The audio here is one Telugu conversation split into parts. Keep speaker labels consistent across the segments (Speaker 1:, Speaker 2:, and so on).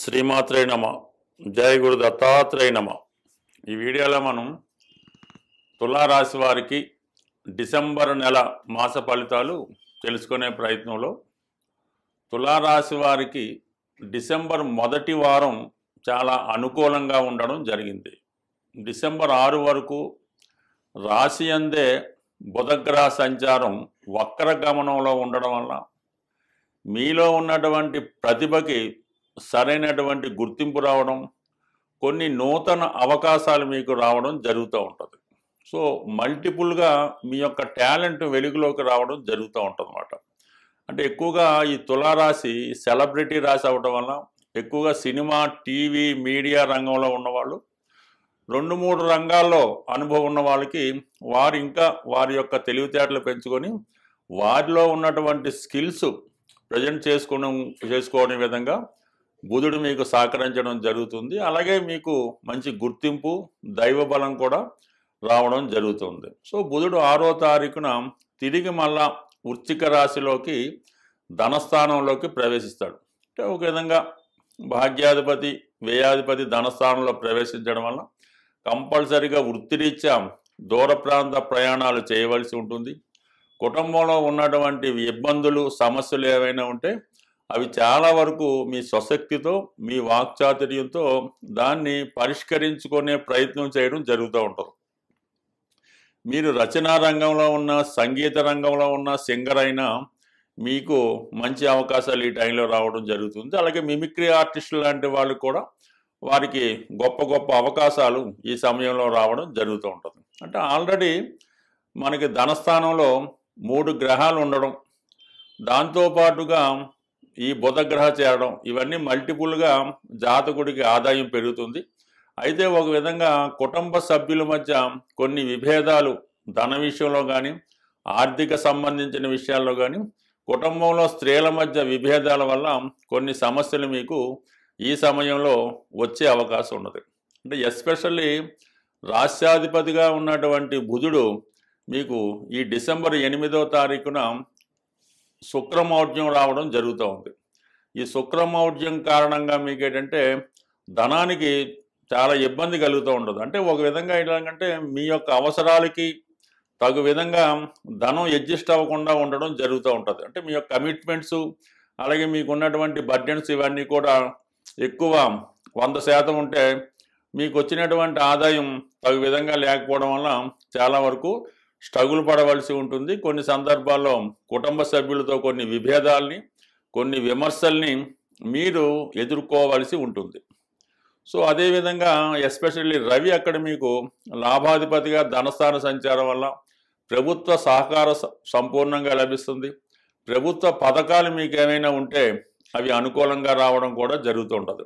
Speaker 1: శ్రీమాత్రే నమ. జయ గురు దత్తాత్రేయ నమ. ఈ వీడియోలో మనం తులారాశి వారికి డిసెంబర్ నెల మాస ఫలితాలు తెలుసుకునే ప్రయత్నంలో తులారాశి వారికి డిసెంబర్ మొదటి వారం చాలా అనుకూలంగా ఉండడం జరిగింది. డిసెంబర్ 6 వరకు రాశి అందే బుధగ్రహ సంచారం వక్ర గమనంలో ఉండడం వల్ల మీలో ఉన్నటువంటి ప్రతిభకి సరైనటువంటి గుర్తింపు రావడం, కొన్ని నూతన అవకాశాలు మీకు రావడం జరుగుతూ ఉంటుంది. సో మల్టిపుల్గా మీ యొక్క టాలెంట్ వెలుగులోకి రావడం జరుగుతూ ఉంటుంది అన్నమాట. అంటే ఎక్కువగా ఈ తులారాశి సెలబ్రిటీ రాశి అవ్వడం వల్ల ఎక్కువగా సినిమా, టీవీ, మీడియా రంగంలో ఉన్నవాళ్ళు, 2-3 రంగాల్లో అనుభవం ఉన్న వాళ్ళకి వారు ఇంకా వారి యొక్క తెలివితేటలు పెంచుకొని వారిలో ఉన్నటువంటి స్కిల్స్ ప్రజెంట్ చేసుకోవడం విధంగా బుధుడు మీకు సహకరించడం జరుగుతుంది. అలాగే మీకు మంచి గుర్తింపు, దైవ బలం కూడా రావడం జరుగుతుంది. సో బుధుడు 6వ తారీఖున తిరిగి మళ్ళా వృశ్చిక రాశిలోకి ధనస్థానంలోకి ప్రవేశిస్తాడు. అంటే ఒక విధంగా భాగ్యాధిపతి, వ్యయాధిపతి ధనస్థానంలో ప్రవేశించడం వల్ల కంపల్సరిగా వృత్తిరీత్యా దూర ప్రాంత ప్రయాణాలు చేయవలసి ఉంటుంది. కుటుంబంలో ఉన్నటువంటి ఇబ్బందులు, సమస్యలు ఏవైనా ఉంటే అవి చాలా వరకు మీ స్వశక్తితో, మీ వాక్చాతుర్యంతో దాన్ని పరిష్కరించుకునే ప్రయత్నం చేయడం జరుగుతూ ఉంటుంది. మీరు రచనా రంగంలో ఉన్న, సంగీత రంగంలో ఉన్న సింగర్ అయినా మీకు మంచి అవకాశాలు ఈ టైంలో రావడం జరుగుతుంది. అలాగే మిమిక్రీ ఆర్టిస్టులు లాంటి వాళ్ళు కూడా వారికి గొప్ప గొప్ప అవకాశాలు ఈ సమయంలో రావడం జరుగుతూ ఉంటుంది. అంటే ఆల్రెడీ మనకి ధనస్థానంలో 3 గ్రహాలు ఉండడం, దాంతోపాటుగా ఈ బుధగ్రహ చేరడం, ఇవన్నీ మల్టిపుల్గా జాతకుడికి ఆదాయం పెరుగుతుంది. అయితే ఒక విధంగా కుటుంబ సభ్యుల మధ్య కొన్ని విభేదాలు ధన విషయంలో కానీ, ఆర్థిక సంబంధించిన విషయాల్లో కానీ, కుటుంబంలో స్త్రీల మధ్య విభేదాల వల్ల కొన్ని సమస్యలు మీకు ఈ సమయంలో వచ్చే అవకాశం ఉన్నది. అంటే ఎస్పెషల్లీ రాష్ట్రాధిపతిగా ఉన్నటువంటి బుధుడు మీకు ఈ డిసెంబర్ 8వ తారీఖున శుక్రమౌఢ్యం రావడం జరుగుతూ ఉంది. ఈ శుక్రమౌఢ్యం కారణంగా మీకు ఏంటంటే ధనానికి చాలా ఇబ్బంది కలుగుతూ ఉండదు. అంటే ఒక విధంగా ఎలాగంటే మీ యొక్క అవసరాలకి తగు విధంగా ధనం అడ్జస్ట్ అవ్వకుండా ఉండడం జరుగుతూ ఉంటుంది. అంటే మీ యొక్క కమిట్మెంట్స్, అలాగే మీకు ఉన్నటువంటి బడ్జెట్స్ ఇవన్నీ కూడా ఎక్కువ 100% ఉంటే మీకు వచ్చినటువంటి ఆదాయం తగు విధంగా లేకపోవడం వల్ల చాలా వరకు స్ట్రగుల్ పడవలసి ఉంటుంది. కొన్ని సందర్భాల్లో కుటుంబ సభ్యులతో కొన్ని విభేదాల్ని, కొన్ని విమర్శల్ని మీరు ఎదుర్కోవలసి ఉంటుంది. సో అదేవిధంగా ఎస్పెషల్లీ రవి అక్కడ మీకు లాభాధిపతిగా ధనస్థాన సంచారం వల్ల ప్రభుత్వ సహకార సంపూర్ణంగా లభిస్తుంది. ప్రభుత్వ పథకాలు మీకు ఏమైనా ఉంటే అవి అనుకూలంగా రావడం కూడా జరుగుతూ ఉంటుంది.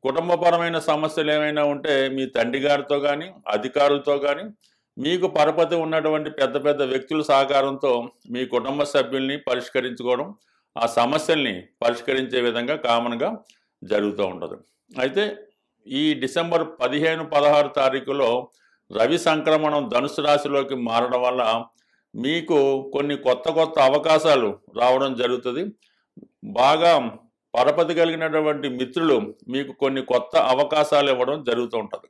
Speaker 1: కుటుంబపరమైన సమస్యలు ఏమైనా ఉంటే మీ తండ్రి గారితో కానీ, అధికారులతో కానీ, మీకు పరపతి ఉన్నటువంటి పెద్ద పెద్ద వ్యక్తుల సహకారంతో మీ కుటుంబ సభ్యుల్ని పరిష్కరించుకోవడం, ఆ సమస్యల్ని పరిష్కరించే విధంగా కామన్గా జరుగుతూ ఉంటుంది. అయితే ఈ డిసెంబర్ 15-16 తారీఖులో రవి సంక్రమణం ధనుసు రాశిలోకి మారడం వల్ల మీకు కొన్ని కొత్త కొత్త అవకాశాలు రావడం జరుగుతుంది. బాగా పరపతి కలిగినటువంటి మిత్రులు మీకు కొన్ని కొత్త అవకాశాలు ఇవ్వడం జరుగుతూ ఉంటుంది.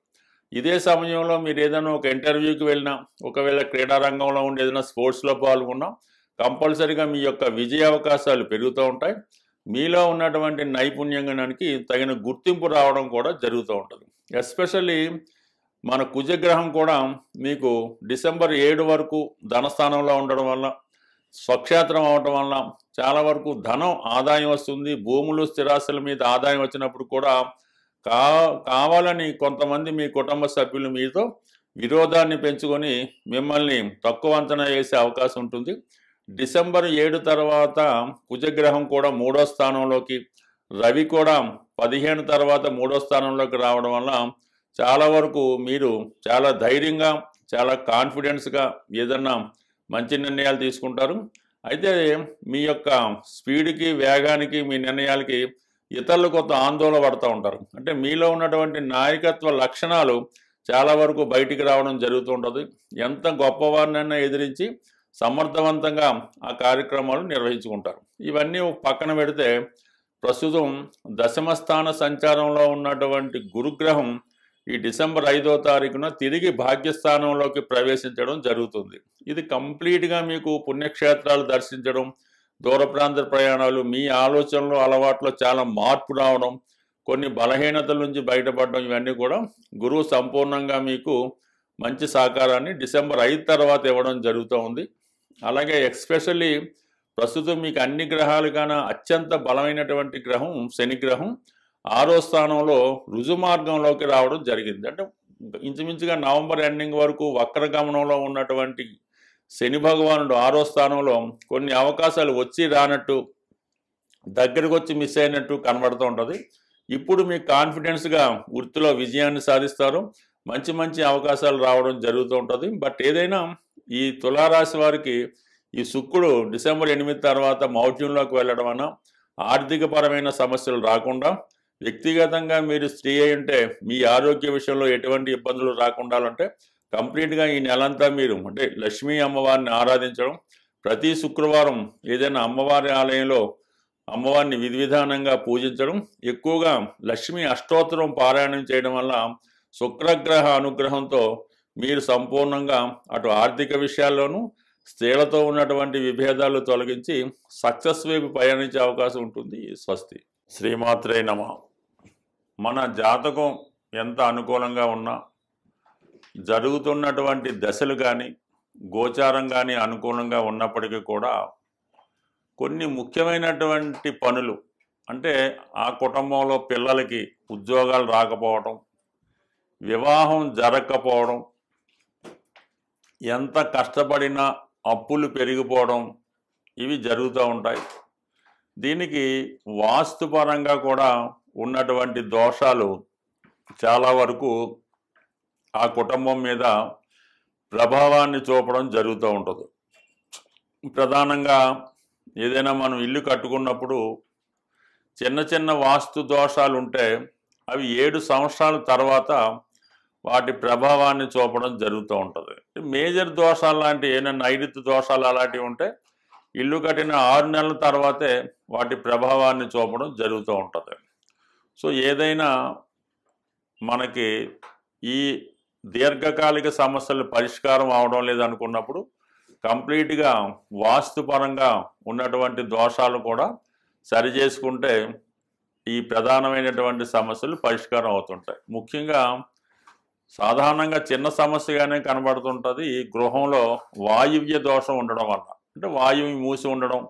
Speaker 1: ఇదే సమయంలో మీరు ఏదైనా ఒక ఇంటర్వ్యూకి వెళ్ళినా, ఒకవేళ క్రీడా రంగంలో ఉండి ఏదైనా స్పోర్ట్స్లో పాల్గొన్నా కంపల్సరీగా మీ యొక్క విజయ అవకాశాలు పెరుగుతూ ఉంటాయి. మీలో ఉన్నటువంటి నైపుణ్యానికి తగిన గుర్తింపు రావడం కూడా జరుగుతూ ఉంటుంది. ఎస్పెషల్లీ మన కుజగ్రహం కూడా మీకు డిసెంబర్ 7 వరకు ధనస్థానంలో ఉండడం వల్ల, స్వక్షేత్రం అవడం వల్ల చాలా వరకు ధనం ఆదాయం వస్తుంది. భూములు, స్థిరాస్తుల మీద ఆదాయం వచ్చినప్పుడు కూడా కావాలని కొంతమంది మీ కుటుంబ సభ్యులు మీతో విరోధాన్ని పెంచుకొని మిమ్మల్ని తక్కువ అంచనా వేసే అవకాశం ఉంటుంది. డిసెంబర్ 7 తర్వాత కుజగ్రహం కూడా 3వ స్థానంలోకి, రవి కూడా 15 తర్వాత 3వ స్థానంలోకి రావడం వల్ల చాలా వరకు మీరు చాలా ధైర్యంగా, చాలా కాన్ఫిడెన్స్గా ఏదన్నా మంచి నిర్ణయాలు తీసుకుంటారు. అయితే మీ యొక్క స్పీడ్కి, వేగానికి, మీ నిర్ణయాలకి ఇతరులు కొంత ఆందోళన పడుతూ ఉంటారు. అంటే మీలో ఉన్నటువంటి నాయకత్వ లక్షణాలు చాలా వరకు బయటికి రావడం జరుగుతూ ఉంటుంది. ఎంత గొప్పవారినైనా ఎదిరించి సమర్థవంతంగా ఆ కార్యక్రమాలు నిర్వహించుకుంటారు. ఇవన్నీ పక్కన పెడితే ప్రస్తుతం దశమ స్థాన సంచారంలో ఉన్నటువంటి గురుగ్రహం ఈ డిసెంబర్ 5వ తారీఖున తిరిగి భాగ్యస్థానంలోకి ప్రవేశించడం జరుగుతుంది. ఇది కంప్లీట్గా మీకు పుణ్యక్షేత్రాలు దర్శించడం, దూర ప్రాంత ప్రయాణాలు, మీ ఆలోచనలు అలవాట్లో చాలా మార్పు రావడం, కొన్ని బలహీనతల నుంచి బయటపడడం, ఇవన్నీ కూడా గురువు సంపూర్ణంగా మీకు మంచి సహకారాన్ని డిసెంబర్ 5 తర్వాత ఇవ్వడం జరుగుతూ ఉంది. అలాగే ఎస్పెషల్లీ ప్రస్తుతం మీకు అన్ని గ్రహాలు కన్నా అత్యంత బలమైనటువంటి గ్రహం శని గ్రహం 6వ స్థానంలో రుజుమార్గంలోకి రావడం జరిగింది. అంటే ఇంచుమించుగా నవంబర్ ఎండింగ్ వరకు వక్రగమనంలో ఉన్నటువంటి శని భగవానుడు 6వ స్థానంలో కొన్ని అవకాశాలు వచ్చి రానట్టు, దగ్గరకు వచ్చి మిస్ అయినట్టు కనబడుతూ ఉంటుంది. ఇప్పుడు మీకు కాన్ఫిడెన్స్గా వృత్తిలో విజయాన్ని సాధిస్తారు, మంచి మంచి అవకాశాలు రావడం జరుగుతూ ఉంటుంది. బట్ ఏదైనా ఈ తులారాశి వారికి ఈ శుక్రుడు డిసెంబర్ 8 తర్వాత మౌఢ్యంలోకి వెళ్ళడం వలన ఆర్థికపరమైన సమస్యలు రాకుండా, వ్యక్తిగతంగా మీరు స్త్రీ అయి ఉంటే మీ ఆరోగ్య విషయంలో ఎటువంటి ఇబ్బందులు రాకుండా అంటే కంప్లీట్గా ఈ నెలంతా మీరు అంటే లక్ష్మీ అమ్మవారిని ఆరాధించడం, ప్రతి శుక్రవారం ఏదైనా అమ్మవారి ఆలయంలో అమ్మవారిని విధి విధానంగా పూజించడం, ఎక్కువగా లక్ష్మీ అష్టోత్తరం పారాయణం చేయడం వల్ల శుక్రగ్రహ అనుగ్రహంతో మీరు సంపూర్ణంగా అటు ఆర్థిక విషయాల్లోనూ స్త్రీలతో ఉన్నటువంటి విభేదాలు తొలగించి సక్సెస్ వైపు పయనించే అవకాశం ఉంటుంది. స్వస్తి. శ్రీమాత్రే నమః. మన జాతకం ఎంత అనుకూలంగా ఉన్నా, జరుగుతున్నటువంటి దశలు కానీ గోచారం కానీ అనుకూలంగా ఉన్నప్పటికీ కూడా కొన్ని ముఖ్యమైనటువంటి పనులు అంటే ఆ కుటుంబంలో పిల్లలకి ఉద్యోగాలు రాకపోవడం, వివాహం జరగకపోవడం, ఎంత కష్టపడినా అప్పులు పెరిగిపోవడం, ఇవి జరుగుతూ ఉంటాయి. దీనికి వాస్తుపరంగా కూడా ఉన్నటువంటి దోషాలు చాలా వరకు ఆ కుటుంబం మీద ప్రభావాన్ని చూపడం జరుగుతూ ఉంటుంది. ప్రధానంగా ఏదైనా మనం ఇల్లు కట్టుకున్నప్పుడు చిన్న చిన్న వాస్తు దోషాలు ఉంటే అవి 7 సంవత్సరాల తర్వాత వాటి ప్రభావాన్ని చూపడం జరుగుతూ ఉంటుంది. మేజర్ దోషాలు లాంటి ఏమైనా నైరుతి దోషాలు అలాంటివి ఉంటే ఇల్లు కట్టిన 6 నెలల తర్వాతే వాటి ప్రభావాన్ని చూపడం జరుగుతూ ఉంటుంది. సో ఏదైనా మనకి ఈ దీర్ఘకాలిక సమస్యలు పరిష్కారం అవడం లేదనుకున్నప్పుడు కంప్లీట్గా వాస్తుపరంగా ఉన్నటువంటి దోషాలు కూడా సరి చేసుకుంటే ఈ ప్రధానమైనటువంటి సమస్యలు పరిష్కారం అవుతుంటాయి. ముఖ్యంగా సాధారణంగా చిన్న సమస్యగానే కనబడుతుంటుంది. ఈ గృహంలో వాయువ్య దోషం ఉండడం వల్ల, అంటే వాయువు మూసి ఉండడం,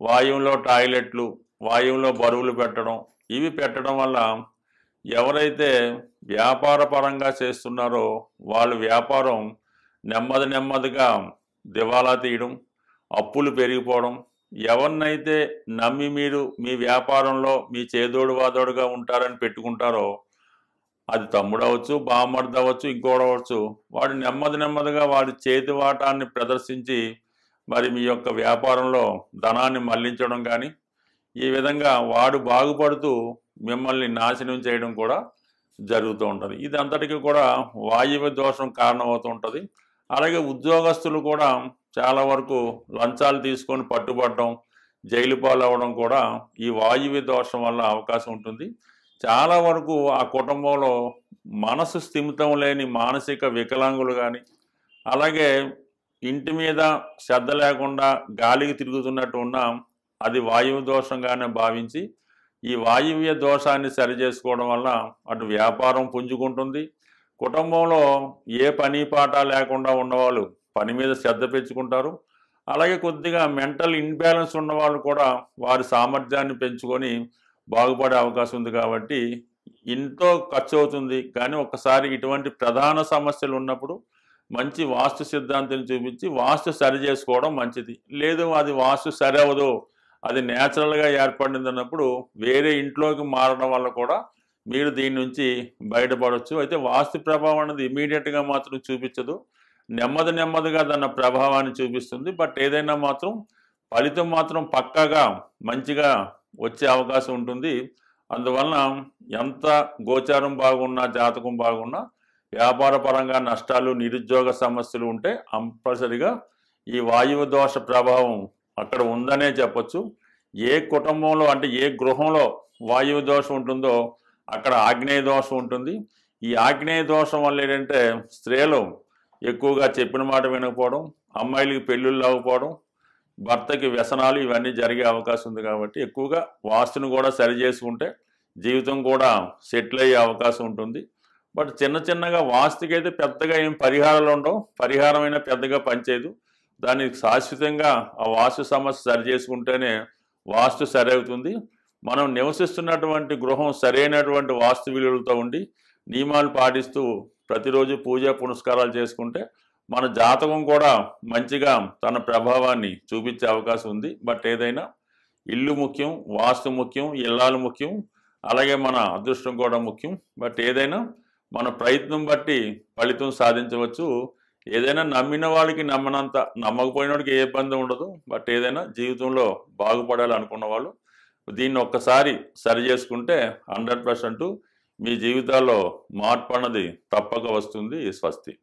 Speaker 1: వాయువులో టాయిలెట్లు, వాయువులో బరువులు పెట్టడం, ఇవి పెట్టడం వల్ల ఎవరైతే వ్యాపార పరంగా చేస్తున్నారో వాళ్ళు వ్యాపారం నెమ్మదిగా దివాలా తీయడం, అప్పులు పెరిగిపోవడం, ఎవరినైతే నమ్మి మీరు మీ వ్యాపారంలో మీ చేదోడు వాదోడుగా ఉంటారని పెట్టుకుంటారో అది తమ్ముడు అవ్వచ్చు, బామ్మర్ది అవ్వచ్చు, ఇంకోటి అవ్వచ్చు, వాడు నెమ్మదిగా వాడి చేతి వాటాన్ని ప్రదర్శించి మరి మీ యొక్క వ్యాపారంలో ధనాన్ని మళ్లించడం కానీ, ఈ విధంగా వాడు బాగుపడుతూ మిమ్మల్ని నాశనం చేయడం కూడా జరుగుతూ ఉంటుంది. ఇదంతటికీ కూడా వాయువ్య దోషం కారణమవుతూ ఉంటుంది. అలాగే ఉద్యోగస్తులు కూడా చాలా వరకు లంచాలు తీసుకొని పట్టుబడడం, జైలు పాలవడం కూడా ఈ వాయువ్య దోషం వల్ల అవకాశం ఉంటుంది. చాలా వరకు ఆ కుటుంబంలో మనసు స్థిమితం లేని మానసిక వికలాంగులు కానీ, అలాగే ఇంటి మీద శ్రద్ధ లేకుండా గాలికి తిరుగుతున్నట్టు ఉన్నా అది వాయువు దోషంగానే భావించి ఈ వాయువ్య దోషాన్ని సరిచేసుకోవడం వల్ల అటు వ్యాపారం పుంజుకుంటుంది, కుటుంబంలో ఏ పని పాట లేకుండా ఉన్నవాళ్ళు పని మీద శ్రద్ధ పెంచుకుంటారు. అలాగే కొద్దిగా మెంటల్ ఇన్బ్యాలెన్స్ ఉన్నవాళ్ళు కూడా వారి సామర్థ్యాన్ని పెంచుకొని బాగుపడే అవకాశం ఉంది. కాబట్టి ఎంతో ఖర్చు అవుతుంది, కానీ ఒక్కసారి ఇటువంటి ప్రధాన సమస్యలు ఉన్నప్పుడు మంచి వాస్తు సిద్ధాంతం చూపించి వాస్తు సరి చేసుకోవడం మంచిది. లేదు అది వాస్తు సరి అవ్వదు, అది న్యాచురల్గా ఏర్పడింది అన్నప్పుడు వేరే ఇంట్లోకి మారడం వల్ల కూడా మీరు దీని నుంచి బయటపడవచ్చు. అయితే వాస్తు ప్రభావం అనేది ఇమీడియట్గా మాత్రం చూపించదు, నెమ్మదిగా దాని ప్రభావాన్ని చూపిస్తుంది. బట్ ఏదైనా మాత్రం ఫలితం మాత్రం పక్కాగా మంచిగా వచ్చే అవకాశం ఉంటుంది. అందువలన ఎంత గోచారం బాగున్నా, జాతకం బాగున్నా, వ్యాపార పరంగా నష్టాలు, నిరుద్యోగ సమస్యలు ఉంటే కంపల్సరిగా ఈ వాయువు దోష ప్రభావం అక్కడ ఉందనే చెప్పచ్చు. ఏ కుటుంబంలో అంటే ఏ గృహంలో వాయువు దోషం ఉంటుందో అక్కడ ఆగ్నేయ దోషం ఉంటుంది. ఈ ఆగ్నేయ దోషం వల్ల ఏంటంటే స్త్రీలు ఎక్కువగా చెప్పిన మాట వినకపోవడం, అమ్మాయిలకి పెళ్ళిళ్ళు అవ్వకపోవడం, భర్తకి వ్యసనాలు ఇవన్నీ జరిగే అవకాశం ఉంది. కాబట్టి ఎక్కువగా వాస్తుని కూడా సరి చేసుకుంటే జీవితం కూడా సెటిల్ అయ్యే అవకాశం ఉంటుంది. బట్ చిన్న చిన్నగా వాస్తుకి అయితే పెద్దగా ఏం పరిహారాలు ఉండవు, పరిహారమైనా పెద్దగా పనిచేయదు. దానికి శాశ్వతంగా ఆ వాస్తు సమస్య సరి చేసుకుంటేనే వాస్తు సరి అవుతుంది. మనం నివసిస్తున్నటువంటి గృహం సరైనటువంటి వాస్తు విలువలతో ఉండి నియమాలు పాటిస్తూ ప్రతిరోజు పూజా పునస్కారాలు చేసుకుంటే మన జాతకం కూడా మంచిగా తన ప్రభావాన్ని చూపించే అవకాశం ఉంది. బట్ ఏదైనా ఇల్లు ముఖ్యం, వాస్తు ముఖ్యం, ఇల్లాలు ముఖ్యం, అలాగే మన అదృష్టం కూడా ముఖ్యం. బట్ ఏదైనా మన ప్రయత్నం బట్టి ఫలితం సాధించవచ్చు. ఏదైనా నమ్మిన వాళ్ళకి నమ్మనంత, నమ్మకపోయిన వాడికి ఏ ఇబ్బంది ఉండదు. బట్ ఏదైనా జీవితంలో బాగుపడాలి అనుకున్న వాళ్ళు దీన్ని ఒక్కసారి సరి చేసుకుంటే 100% మీ జీవితాల్లో మార్పు అన్నది తప్పక వస్తుంది. స్వస్తి.